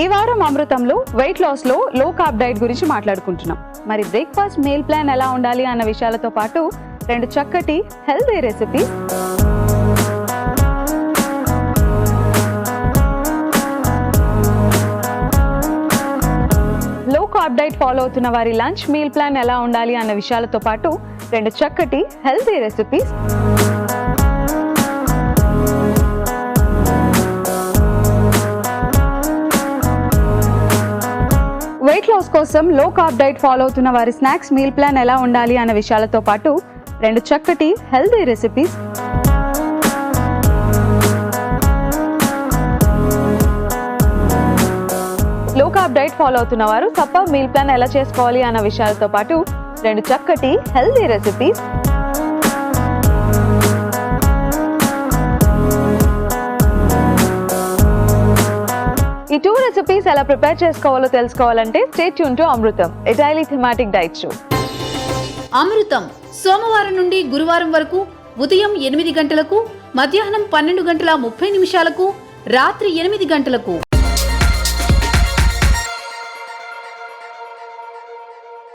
ఈ వారం అమృతంలో weight loss లో లో కార్బ్ డైట్ గురించి మాట్లాడుకుంటున్నాం. మరి బ్రేక్ఫాస్ట్ మీల్ ప్లాన్ ఎలా ఉండాలి అన్న విషయాలతో పాటు 2 చక్కటి హెల్తీ రెసిపీస్, లో కార్బ్ డైట్ ఫాలో అవుతున్న వారి లంచ్ మీల్ ప్లాన్ ఎలా ఉండాలి అన్న విషయాలతో పాటు 2 చక్కటి హెల్తీ రెసిపీస్, వెయిట్ లాస్ కోసం లో కార్బ్ డైట్ ఫాలో అవుతున్న వారి స్నాక్స్ మీల్ ప్లాన్ ఎలా ఉండాలి అన్న విషయాలతో పాటు 2 చక్కటి హెల్తీ రెసిపీస్, లో కార్బ్ డైట్ ఫాలో అవుతున్న వారు సప్పర్ మీల్ ప్లాన్ ఎలా చేసుకోవాలి అన్న విషయాలతో పాటు 2 చక్కటి హెల్తీ రెసిపీస్, ఈ 2 రెసిపీస్ ఎలా ప్రిపేర్ చేసుకోవాలో తెలుసుకోవాలంటే stay tune to Amrutham, a daily thematic diet show. Amrutham సోమవారం నుండి గురువారం వరకు ఉదయం 8 గంటలకు, మధ్యాహ్నం 12:30 రాత్రి 8 గంటలకు.